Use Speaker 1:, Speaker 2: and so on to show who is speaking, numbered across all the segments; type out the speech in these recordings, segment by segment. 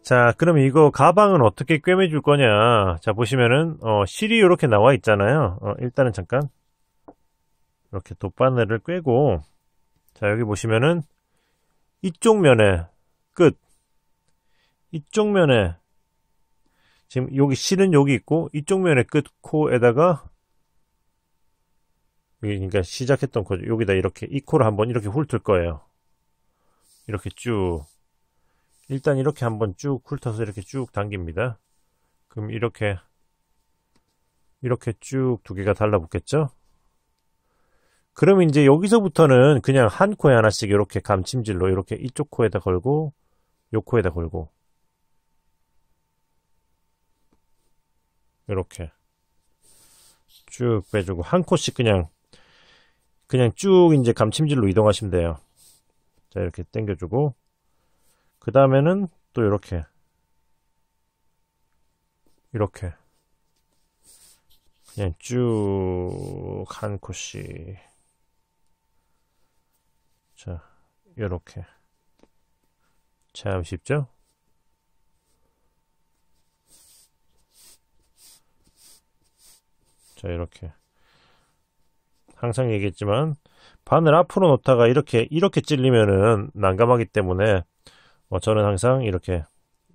Speaker 1: 자, 그럼 이거 가방은 어떻게 꿰매줄 거냐? 자, 보시면은 실이 이렇게 나와 있잖아요. 일단은 잠깐 이렇게 돗바늘을 꿰고, 자, 여기 보시면은 이쪽 면에 끝, 이쪽 면에 지금 여기 실은 여기 있고 이쪽 면에 끝 코에다가, 그러니까 시작했던 거죠. 여기다 이렇게 이 코를 한번 이렇게 훑을 거예요. 이렇게 쭉, 일단 이렇게 한번 쭉 훑어서 이렇게 쭉 당깁니다. 그럼 이렇게 쭉 두 개가 달라붙겠죠? 그럼 이제 여기서부터는 그냥 한 코에 하나씩 이렇게 감침질로 이렇게 이쪽 코에다 걸고 요 코에다 걸고 이렇게 쭉 빼주고 한 코씩 그냥 쭉 이제 감침질로 이동하시면 돼요. 자, 이렇게 당겨주고 그 다음에는 또 이렇게 그냥 쭉 한 코씩, 자, 요렇게. 참 쉽죠? 자, 이렇게. 항상 얘기했지만 바늘 앞으로 놓다가 이렇게 찔리면은 난감하기 때문에 저는 항상 이렇게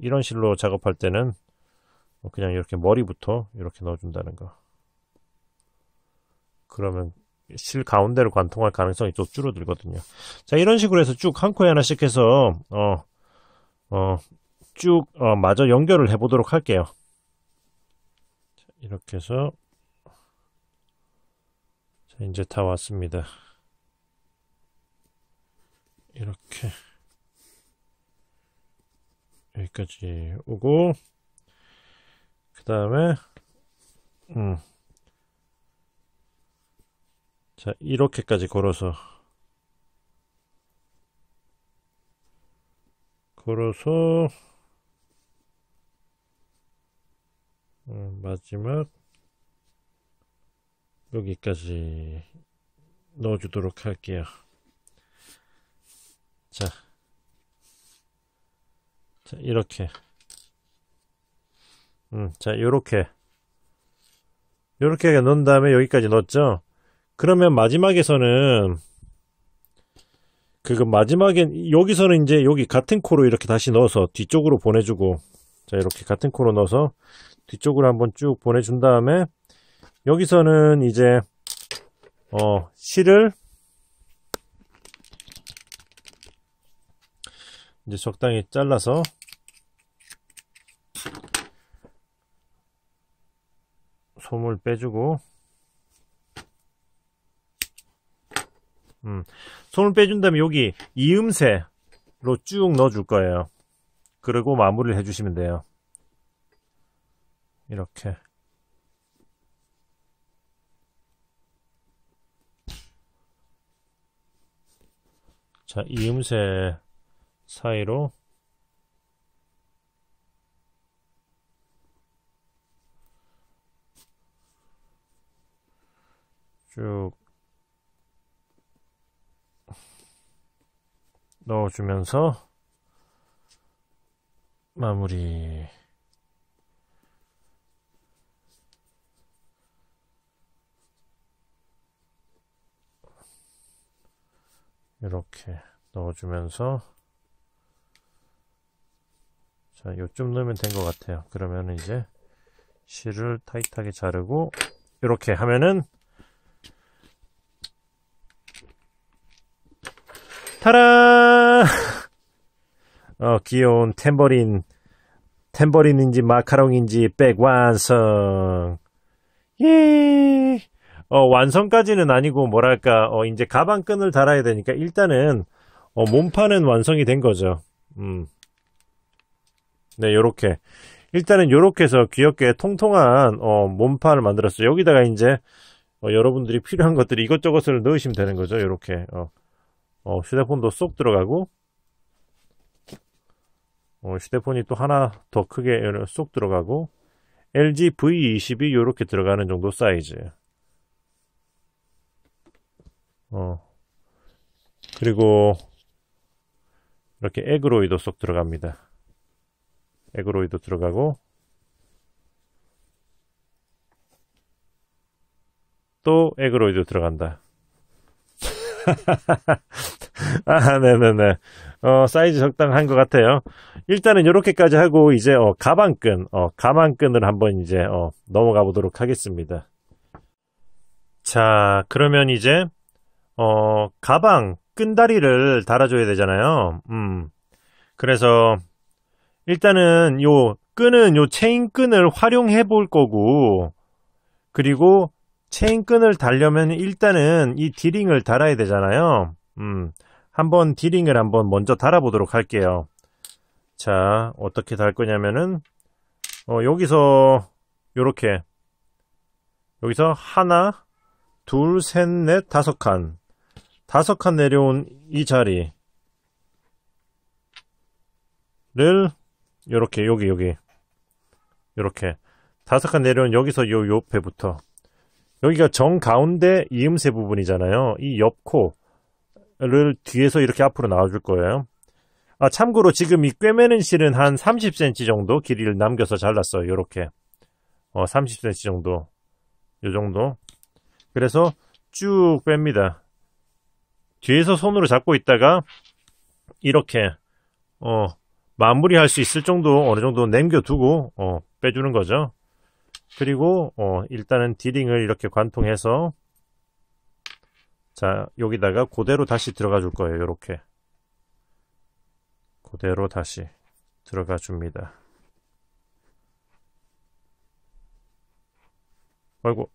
Speaker 1: 이런 실로 작업할 때는 그냥 이렇게 머리부터 이렇게 넣어준다는 거. 그러면 실 가운데로 관통할 가능성이 또 줄어들거든요. 자, 이런 식으로 해서 쭉 한 코에 하나씩 해서 쭉 마저 연결을 해 보도록 할게요. 자, 이렇게 해서, 자, 이제 다 왔습니다. 이렇게 여기까지 오고, 그 다음에 자, 이렇게까지 걸어서 마지막 여기까지 넣어주도록 할게요. 자, 이렇게 자, 요렇게 넣은 다음에 여기까지 넣었죠. 그러면 마지막에서는 마지막엔 여기서는 이제 여기 같은 코로 이렇게 다시 넣어서 뒤쪽으로 보내주고, 자, 이렇게 같은 코로 넣어서 뒤쪽으로 한번 쭉 보내준 다음에 여기서는 이제 실을 이제 적당히 잘라서 솜을 빼주고, 솜을 빼준 다음에 여기 이음새로 쭉 넣어줄 거예요. 그리고 마무리를 해주시면 돼요. 이렇게. 자, 이음새 사이로 쭉 넣어주면서 마무리. 이렇게 넣어주면서, 자, 요쯤 넣으면 된 것 같아요. 그러면 이제 실을 타이트하게 자르고 이렇게 하면은 타라! 귀여운 탬버린인지 마카롱인지 백 완성. 예. 완성까지는 아니고 뭐랄까 이제 가방끈을 달아야 되니까 일단은 몸판은 완성이 된 거죠. 네, 요렇게 일단은 요렇게 해서 귀엽게 통통한 몸판을 만들었어요. 여기다가 이제 여러분들이 필요한 것들이 이것저것을 넣으시면 되는 거죠. 요렇게 휴대폰도 쏙 들어가고, 휴대폰이 또 하나 더 크게 쏙 들어가고, LG V20이 요렇게 들어가는 정도 사이즈. 그리고 이렇게 에그로이도 쏙 들어갑니다. 에그로이드 들어가고, 또 에그로이드 들어간다. 아, 네네네. 사이즈 적당한 것 같아요. 일단은 이렇게까지 하고, 이제, 가방끈을 한번 이제, 넘어가 보도록 하겠습니다. 자, 그러면 이제, 가방 끈다리를 달아줘야 되잖아요. 그래서, 일단은 요 끈은 요 체인끈을 활용해 볼 거고, 그리고 체인끈을 달려면 일단은 이 디링을 달아야 되잖아요. 한번 디링을 한번 먼저 달아보도록 할게요. 자, 어떻게 달 거냐면은, 여기서, 요렇게, 여기서 하나, 둘, 셋, 넷, 5칸. 5칸 내려온 이 자리를, 요렇게, 여기, 요렇게. 5칸 내려온 여기서 요 옆에부터. 여기가 정 가운데 이음새 부분이잖아요. 이 옆코를 뒤에서 이렇게 앞으로 나와줄 거예요. 아, 참고로 지금 이 꿰매는 실은 한 30cm 정도 길이를 남겨서 잘랐어요. 요렇게. 30cm 정도. 요 정도. 그래서 쭉 뺍니다. 뒤에서 손으로 잡고 있다가 이렇게 마무리할 수 있을 정도 어느 정도 남겨두고 빼주는 거죠. 그리고 일단은 디링을 이렇게 관통해서 자, 여기다가 그대로 다시 들어가 줄 거예요. 요렇게 그대로 다시 들어가 줍니다. 아이고,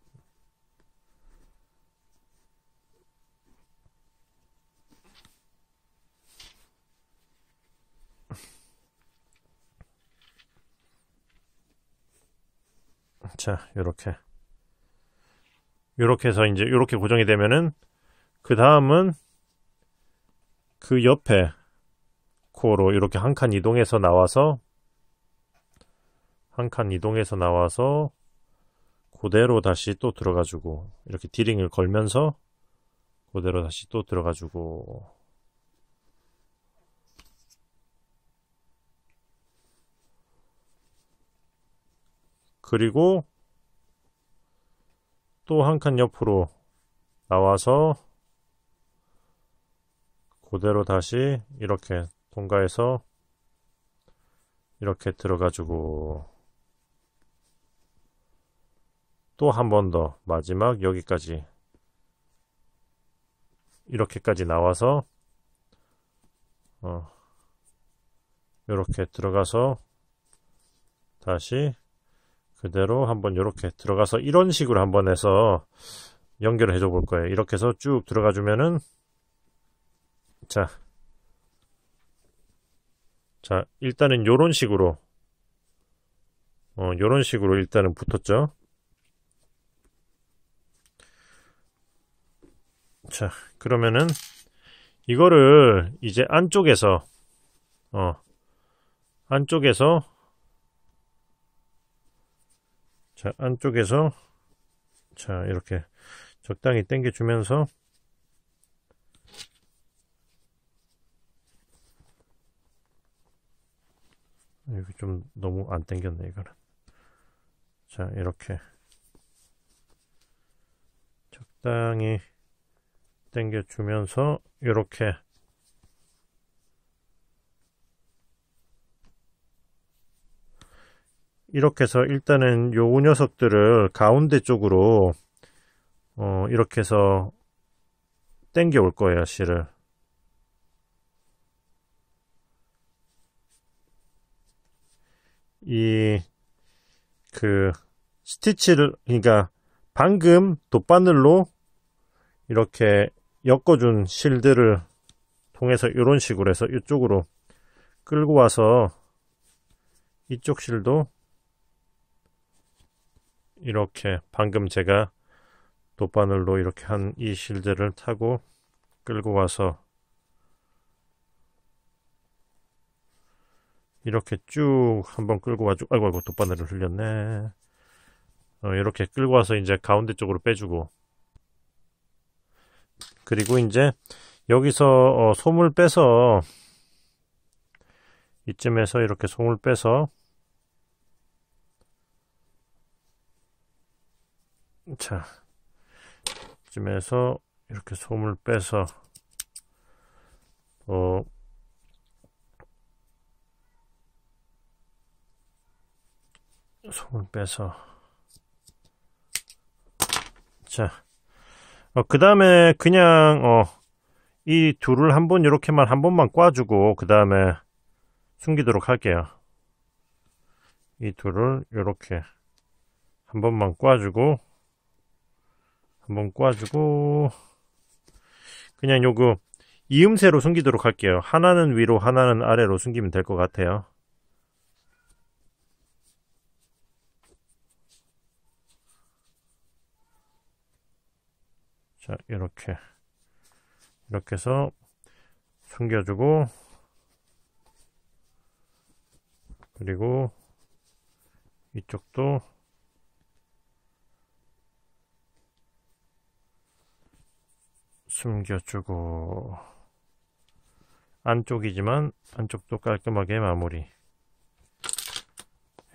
Speaker 1: 자, 요렇게 해서 이제 요렇게 고정이 되면은 그 다음은 그 옆에 코로 이렇게 한 칸 이동해서 나와서 그대로 다시 또 들어가주고 이렇게 디링을 걸면서 그대로 다시 또 들어가주고 그리고 또 한 칸 옆으로 나와서 그대로 다시 이렇게 통과해서 이렇게 들어가주고 또 한 번 더 마지막 여기까지 이렇게까지 나와서 이렇게 들어가서 다시 그대로 한번 이렇게 들어가서 이런 식으로 한번 해서 연결을 해줘 볼 거예요. 이렇게 해서 쭉 들어가 주면은 자 일단은 요런 식으로 일단은 붙었죠. 자, 그러면은 이거를 이제 안쪽에서 자, 이렇게 적당히 당겨 주면서 여기 좀 너무 안 당겼네 이거는. 자, 이렇게 적당히 당겨 주면서 이렇게 해서 일단은 요 녀석들을 가운데 쪽으로 이렇게 해서 당겨 올 거예요, 실을. 스티치를, 그러니까 방금 돗바늘로 이렇게 엮어준 실들을 통해서 이런 식으로 해서 이쪽으로 끌고 와서 이쪽 실도 이렇게 방금 제가 돗바늘로 이렇게 한 이 실들을 타고 끌고 와서 이렇게 쭉 한번 끌고 와주고 아이고 돗바늘을 흘렸네. 이렇게 끌고 와서 이제 가운데 쪽으로 빼주고 그리고 이제 여기서 솜을 빼서 이쯤에서 이렇게 솜을 빼서 자, 쯤에서 이렇게 솜을 빼서 솜을 빼서 자, 그 다음에 그냥 이 둘을 이렇게만 한 번만 꽈주고 그 다음에 숨기도록 할게요. 이 둘을 이렇게 한 번만 꽈주고 한번 꽈주고 그냥 요거 이음새로 숨기도록 할게요. 하나는 위로 하나는 아래로 숨기면 될 것 같아요. 자, 이렇게 해서 숨겨주고 그리고 이쪽도 숨겨주고 안쪽이지만 안쪽도 깔끔하게 마무리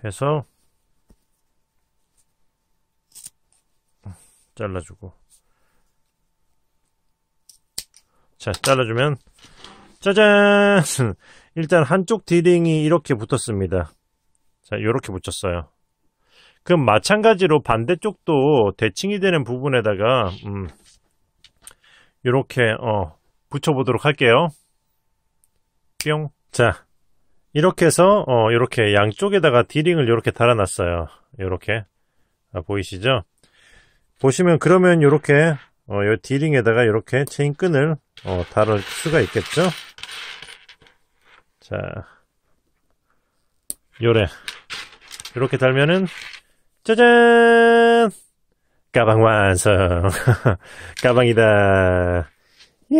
Speaker 1: 해서 잘라주고 자, 잘라주면 짜잔! 일단 한쪽 디링이 이렇게 붙었습니다. 자, 이렇게 붙였어요. 그럼 마찬가지로 반대쪽도 대칭이 되는 부분에다가 이렇게 붙여보도록 할게요. 뿅. 자, 이렇게 해서 이렇게 양쪽에다가 디링을 이렇게 달아놨어요. 이렇게 보이시죠? 보시면 그러면 이렇게 이 디링에다가 이렇게 체인끈을 달을 수가 있겠죠? 자, 이렇게 달면은 짜잔! 가방 완성! 가방이다. 예.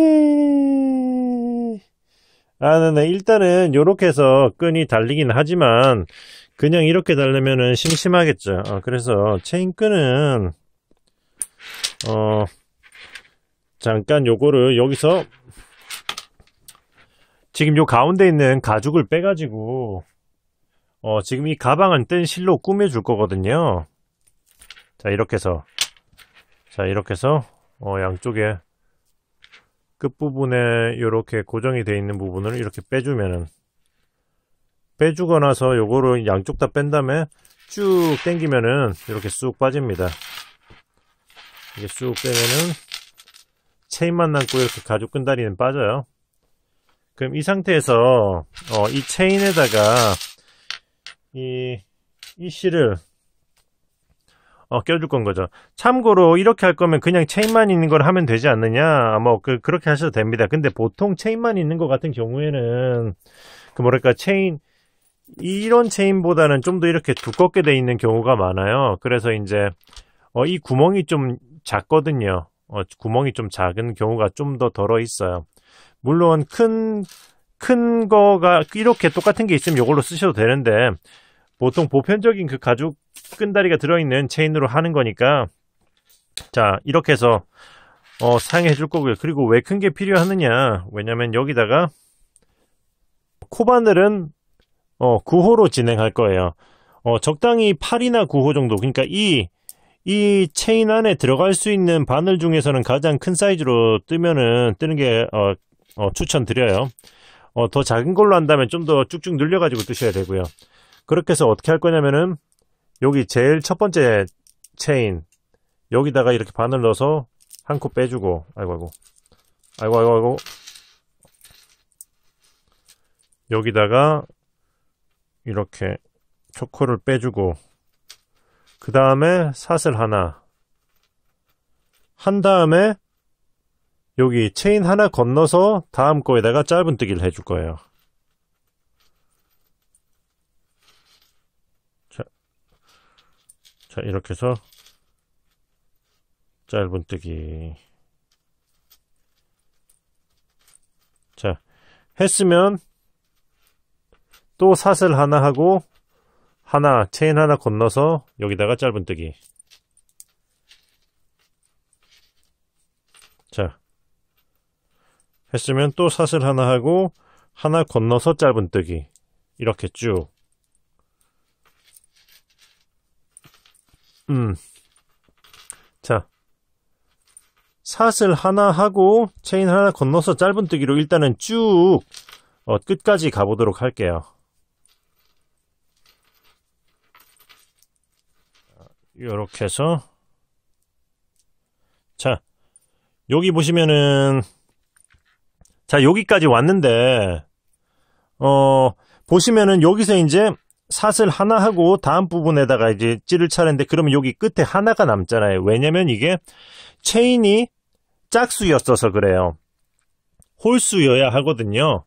Speaker 1: 네. 일단은 요렇게 해서 끈이 달리긴 하지만 그냥 이렇게 달려면은 심심하겠죠. 그래서 체인끈은 잠깐 요거를 여기서 지금 요 가운데 있는 가죽을 빼가지고 지금 이 가방은 뜬 실로 꾸며줄 거거든요. 자, 이렇게 해서 양쪽에 끝부분에 이렇게 고정이 되어 있는 부분을 이렇게 빼주고 나서 요거를 양쪽 다 뺀 다음에 쭉 당기면은 이렇게 쑥 빠집니다. 이게 쑥 빼면은 체인만 남고 이렇게 가죽 끈다리는 빠져요. 그럼 이 상태에서 이 체인에다가 이 실을 껴줄 건 거죠. 참고로 이렇게 할 거면 그냥 체인만 있는 걸 하면 되지 않느냐, 그렇게 하셔도 됩니다. 근데 보통 체인만 있는 것 같은 경우에는 이런 체인보다는 좀 더 이렇게 두껍게 돼 있는 경우가 많아요. 그래서 이제 이 구멍이 좀 작거든요. 구멍이 좀 작은 경우가 좀 더 덜어 있어요. 물론 큰 거가 이렇게 똑같은 게 있으면 이걸로 쓰셔도 되는데 보통 보편적인 그 가죽 끈다리가 들어있는 체인으로 하는 거니까 자, 이렇게 해서 사용해 줄 거고요. 그리고 왜 큰 게 필요하느냐, 왜냐면 여기다가 코바늘은 9호로 진행할 거예요. 적당히 8이나 9호 정도, 그러니까 이 체인 안에 들어갈 수 있는 바늘 중에서는 가장 큰 사이즈로 뜨는 게 추천드려요. 더 작은 걸로 한다면 좀 더 쭉쭉 늘려가지고 뜨셔야 되고요. 그렇게 해서 어떻게 할 거냐면은 여기 제일 첫 번째 체인 여기다가 이렇게 바늘 넣어서 한 코 빼주고 아이고 여기다가 이렇게 초코를 빼주고 그 다음에 사슬 하나 한 다음에 여기 체인 하나 건너서 다음 거에다가 짧은뜨기를 해줄 거예요. 자, 이렇게 해서 짧은뜨기. 자, 했으면 또 사슬 하나 하고 체인 하나 건너서 여기다가 짧은뜨기. 자, 했으면 또 사슬 하나 하고 하나 건너서 짧은뜨기. 이렇게 쭉. 사슬 하나 하고 체인 하나 건너서 짧은뜨기로 일단은 쭉 끝까지 가보도록 할게요. 이렇게 해서 자, 여기 보시면은 자, 여기까지 왔는데 보시면은 여기서 이제 사슬 하나 하고 다음 부분에다가 이제 찌를 차례인데, 그러면 여기 끝에 하나가 남잖아요. 왜냐면 이게 체인이 짝수였어서 그래요. 홀수여야 하거든요.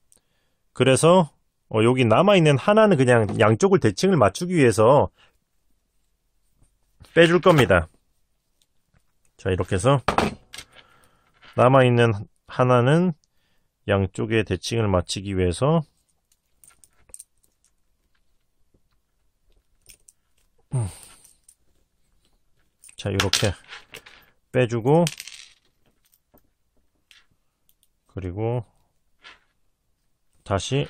Speaker 1: 그래서 여기 남아있는 하나는 그냥 양쪽을 대칭을 맞추기 위해서 빼줄 겁니다. 자, 이렇게 해서 남아있는 하나는 양쪽의 대칭을 맞추기 위해서 자, 이렇게 빼주고, 그리고 다시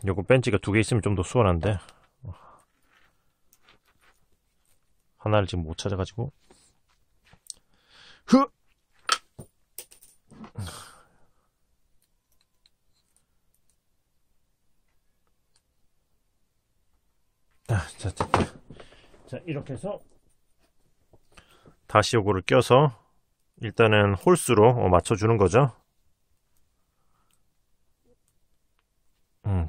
Speaker 1: 요거 벤치가 2개 있으면 좀 더 수월한데 하나를 지금 못 찾아가지고 자, 됐다. 자, 이렇게 해서 다시 요거를 껴서 일단은 홀수로 맞춰주는 거죠.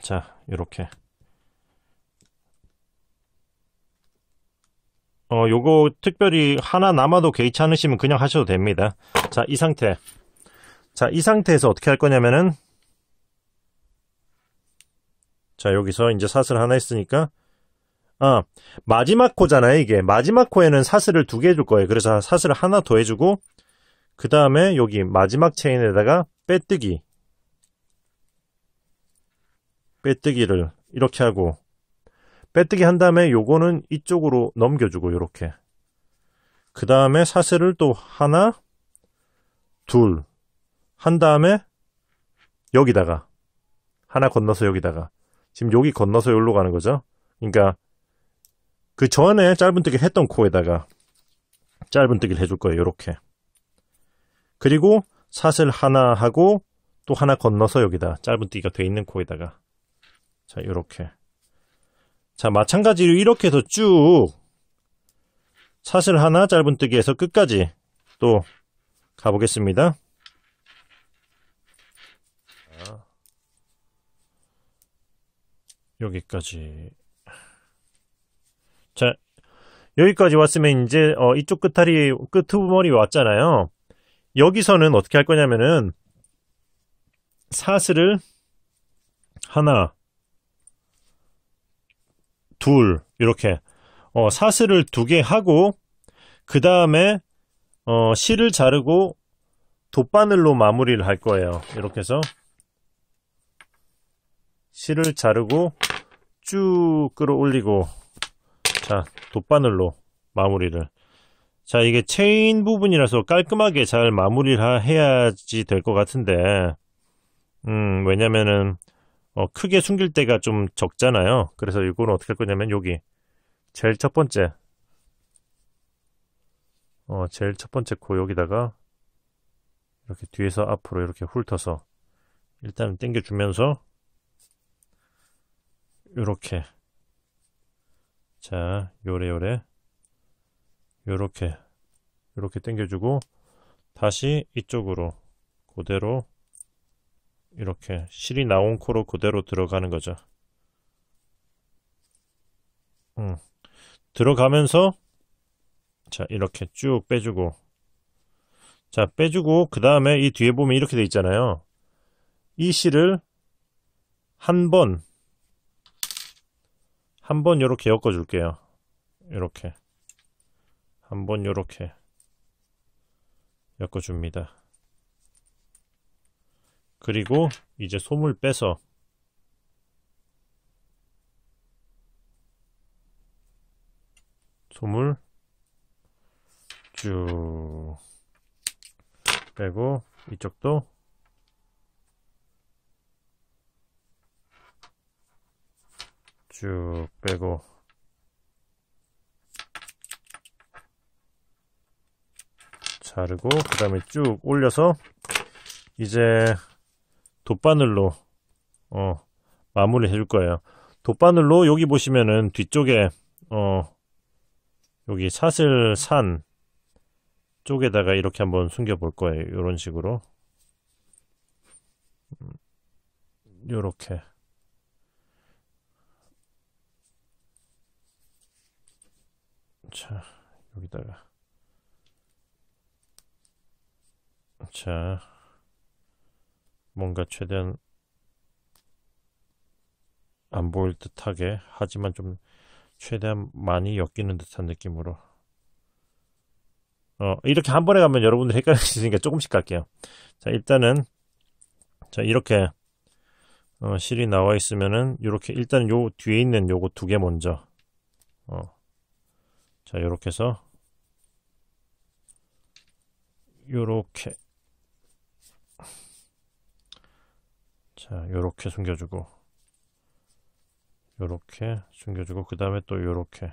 Speaker 1: 자, 요렇게 요거 특별히 하나 남아도 개의치 않으시면 그냥 하셔도 됩니다. 자, 이 상태. 자, 이 상태에서 어떻게 할 거냐면은, 자, 여기서 이제 사슬 하나 했으니까, 마지막 코잖아요, 이게. 마지막 코에는 사슬을 2개 해줄 거예요. 그래서 사슬을 하나 더 해주고, 그 다음에 여기 마지막 체인에다가 빼뜨기를 이렇게 하고, 빼뜨기 한 다음에 요거는 이쪽으로 넘겨주고, 요렇게. 그 다음에 사슬을 또 하나, 둘, 한 다음에 여기다가, 하나 건너서 여기다가, 지금 여기 건너서 여기로 가는 거죠. 그러니까, 그 전에 짧은뜨기를 했던 코에다가 짧은뜨기를 해줄 거예요. 요렇게. 그리고 사슬 하나 하고 또 하나 건너서 여기다 짧은뜨기가 돼 있는 코에다가, 자, 요렇게. 자, 마찬가지로 이렇게 해서 쭉 사슬 하나 짧은뜨기에서 끝까지 또 가보겠습니다. 여기까지. 자, 여기까지 왔으면 이제 이쪽 끝머리 왔잖아요. 여기서는 어떻게 할 거냐면은 사슬을 하나, 둘, 이렇게 사슬을 2개 하고, 그 다음에 실을 자르고 돗바늘로 마무리를 할 거예요. 이렇게 해서 실을 자르고 쭉 끌어올리고, 자, 돗바늘로 마무리를. 자, 이게 체인 부분이라서 깔끔하게 잘 마무리를 해야지 될 것 같은데, 왜냐면은 크게 숨길 때가 좀 적잖아요. 그래서 이거는 어떻게 할 거냐면 여기 제일 첫 번째 코 여기다가 이렇게 뒤에서 앞으로 이렇게 훑어서 일단은 당겨주면서 요렇게, 자, 요래 요렇게 당겨주고 다시 이쪽으로 그대로 이렇게 실이 나온 코로 그대로 들어가는 거죠. 들어가면서 자, 이렇게 쭉 빼주고, 자, 빼주고 그 다음에 이 뒤에 보면 이렇게 돼 있잖아요. 이 실을 한 번 요렇게 엮어 줄게요. 요렇게 한 번 요렇게 엮어 줍니다. 그리고 이제 솜을 빼서 솜을 쭉 빼고 이쪽도 쭉 빼고 자르고 그 다음에 쭉 올려서 이제 돗바늘로 마무리 해줄 거예요. 돗바늘로 여기 보시면은 뒤쪽에 여기 사슬산 쪽에다가 이렇게 한번 숨겨 볼 거예요. 이런 식으로 요렇게. 자, 여기다가 자, 뭔가 최대한 안 보일 듯하게, 하지만 좀 최대한 많이 엮이는 듯한 느낌으로 이렇게 한 번에 가면 여러분들 헷갈리시니까 조금씩 갈게요. 자, 일단은 자, 이렇게 실이 나와 있으면은 요렇게 일단 요 뒤에 있는 요거 두 개 먼저 자, 요렇게 해서 요렇게 자, 요렇게 숨겨주고 요렇게 숨겨주고 그 다음에 또 요렇게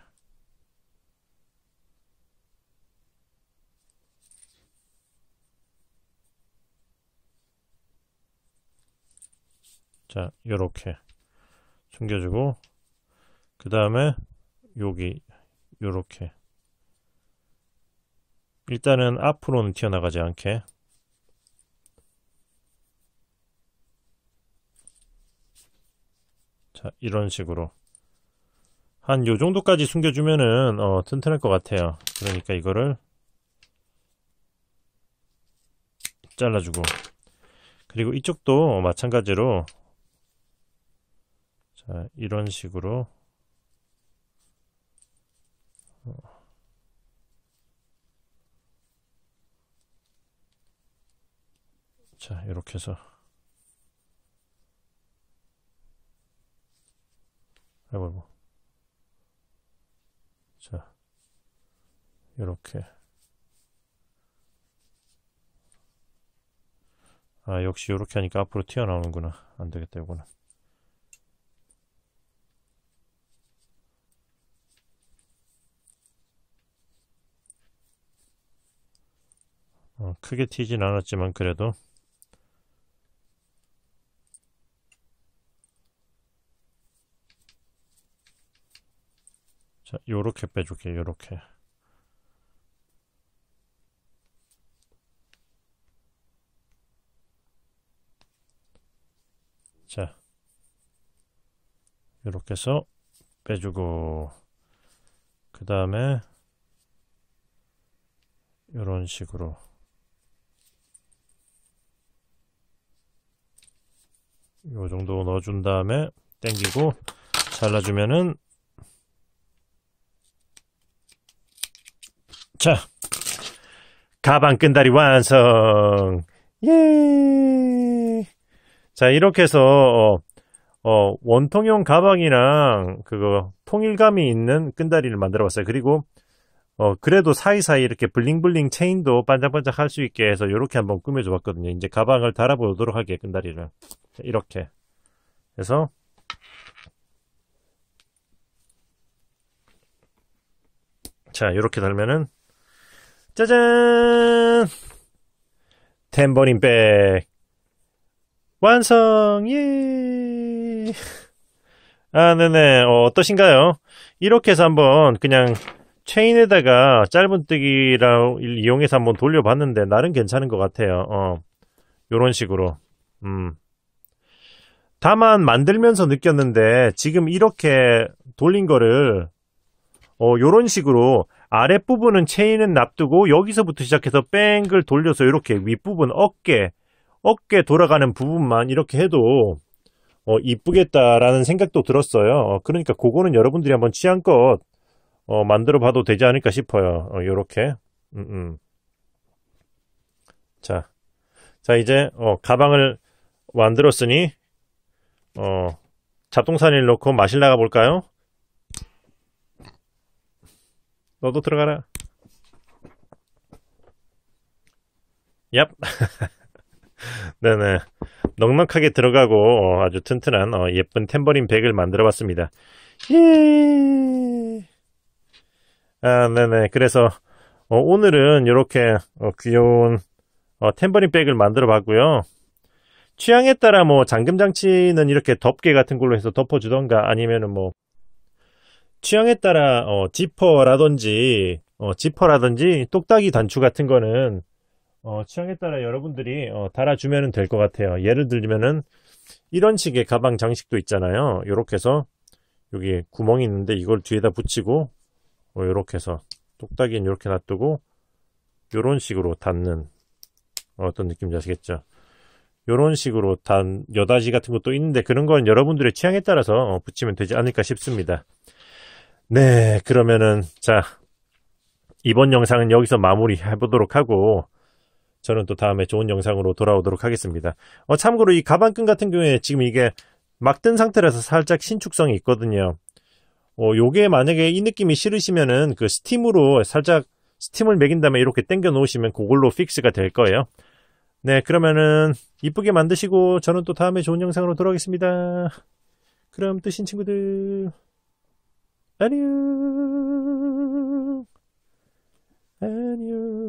Speaker 1: 자, 요렇게 숨겨주고 그 다음에 여기 요렇게 일단은 앞으로는 튀어나가지 않게 자, 이런 식으로 한 요 정도까지 숨겨주면은 튼튼할 것 같아요. 그러니까 이거를 잘라주고 그리고 이쪽도 마찬가지로 자, 이런 식으로 자, 이렇게 해서 아이고 자, 이렇게 역시 이렇게 하니까 앞으로 튀어나오는구나. 안되겠다. 이거는 크게 튀진 않았지만 그래도 자, 요렇게 빼줄게. 요렇게 자, 요렇게 해서 빼주고 그 다음에 요런 식으로 요 정도 넣어준 다음에 당기고 잘라주면은 자, 가방 끈다리 완성. 예. 자, 이렇게 해서 원통형 가방이랑 그거 통일감이 있는 끈다리를 만들어 봤어요. 그리고 그래도 사이사이 이렇게 블링블링 체인도 반짝반짝 할 수 있게 해서 이렇게 한번 꾸며줘 봤거든요. 이제 가방을 달아보도록 하게, 끈다리를. 자, 이렇게 해서 자, 이렇게 달면은 짜잔! 탬버린 백 완성! 예! 네네. 어떠신가요? 이렇게 해서 한번 그냥 체인에다가 짧은뜨기를 이용해서 한번 돌려봤는데 나름 괜찮은 것 같아요. 요런 식으로. 다만 만들면서 느꼈는데 지금 이렇게 돌린 거를 요런 식으로 아랫부분은 체인은 놔두고 여기서부터 시작해서 뺑글 돌려서 이렇게 윗부분 어깨 돌아가는 부분만 이렇게 해도 이쁘겠다라는 생각도 들었어요. 그러니까 그거는 여러분들이 한번 취향껏 만들어 봐도 되지 않을까 싶어요. 요렇게. 자, 이제 가방을 만들었으니 잡동사니를 넣고 마실 나가 볼까요? 너도 들어가라. 얍. 네네. 넉넉하게 들어가고 아주 튼튼한 예쁜 탬버린 백을 만들어 봤습니다. 예. 네네. 그래서 오늘은 이렇게 귀여운 탬버린 백을 만들어 봤고요. 취향에 따라 뭐 잠금 장치는 이렇게 덮개 같은 걸로 해서 덮어주던가 아니면은 뭐 취향에 따라 지퍼라든지 똑딱이 단추 같은 거는 취향에 따라 여러분들이 달아주면 될 것 같아요. 예를 들면은 이런 식의 가방 장식도 있잖아요. 요렇게 해서 여기 구멍이 있는데 이걸 뒤에다 붙이고 요렇게 해서 똑딱이는 이렇게 놔두고 요런 식으로 닫는 어떤 느낌인지 아시겠죠? 요런 식으로 단 여다지 같은 것도 있는데 그런 건 여러분들의 취향에 따라서 붙이면 되지 않을까 싶습니다. 네, 그러면은 자 이번 영상은 여기서 마무리 해보도록 하고 저는 또 다음에 좋은 영상으로 돌아오도록 하겠습니다. 참고로 이 가방끈 같은 경우에 지금 이게 막 뜬 상태라서 살짝 신축성이 있거든요. 요게 만약에 이 느낌이 싫으시면은 그 스팀으로 살짝 스팀을 매긴 다음에 이렇게 당겨 놓으시면 그걸로 픽스가 될 거예요. 네, 그러면은 이쁘게 만드시고 저는 또 다음에 좋은 영상으로 돌아오겠습니다. 그럼 뜨신 친구들 안녕. 안녕.